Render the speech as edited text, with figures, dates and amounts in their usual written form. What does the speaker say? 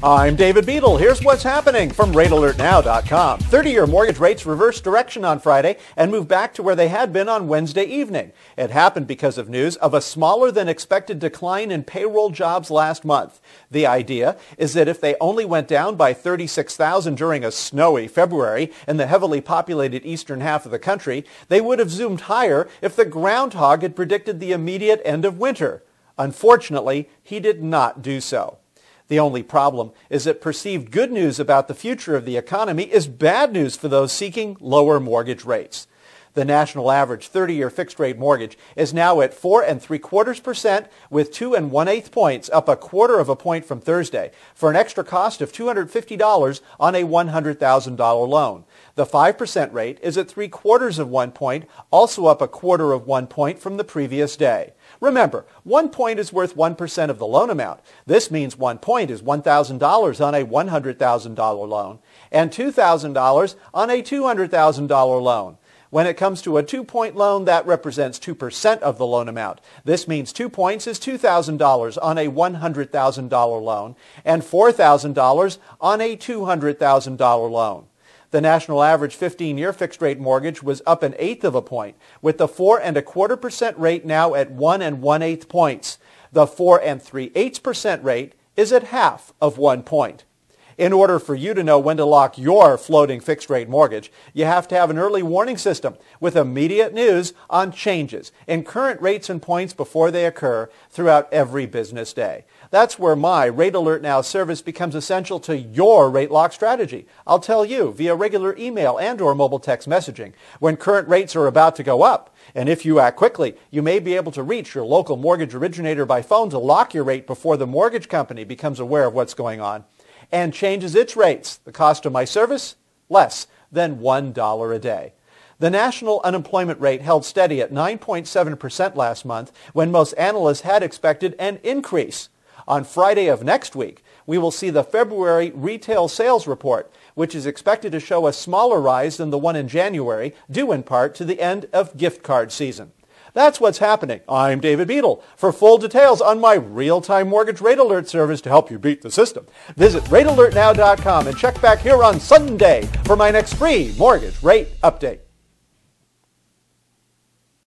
I'm David Beadle. Here's what's happening from RateAlertNow.com. 30-year mortgage rates reversed direction on Friday and moved back to where they had been on Wednesday evening. It happened because of news of a smaller than expected decline in payroll jobs last month. The idea is that if they only went down by 36,000 during a snowy February in the heavily populated eastern half of the country, they would have zoomed higher if the groundhog had predicted the immediate end of winter. Unfortunately, he did not do so. The only problem is that perceived good news about the future of the economy is bad news for those seeking lower mortgage rates. The national average 30-year fixed-rate mortgage is now at 4.75% with 2 1/8 points, up 1/4 of a point from Thursday, for an extra cost of $250 on a $100,000 loan. The 5% rate is at 3/4 of 1 point, also up 1/4 of 1 point from the previous day. Remember, 1 point is worth 1% of the loan amount. This means 1 point is $1,000 on a $100,000 loan and $2,000 on a $200,000 loan. When it comes to a 2-point loan, that represents 2% of the loan amount. This means 2 points is $2,000 on a $100,000 loan and $4,000 on a $200,000 loan. The national average 15-year fixed-rate mortgage was up 1/8 of a point, with the 4.25% rate now at 1 1/8 points. The 4 3/8% rate is at half of 1 point. In order for you to know when to lock your floating fixed-rate mortgage, you have to have an early warning system with immediate news on changes in current rates and points before they occur throughout every business day. That's where my Rate Alert Now service becomes essential to your rate lock strategy. I'll tell you via regular email and or mobile text messaging when current rates are about to go up. And if you act quickly, you may be able to reach your local mortgage originator by phone to lock your rate before the mortgage company becomes aware of what's going on and changes its rates. The cost of my service? Less than $1 a day. The national unemployment rate held steady at 9.7% last month when most analysts had expected an increase. On Friday of next week, we will see the February retail sales report, which is expected to show a smaller rise than the one in January, due in part to the end of gift card season. That's what's happening. I'm David Beadle. For full details on my real-time mortgage rate alert service to help you beat the system, visit RateAlertNow.com and check back here on Sunday for my next free mortgage rate update.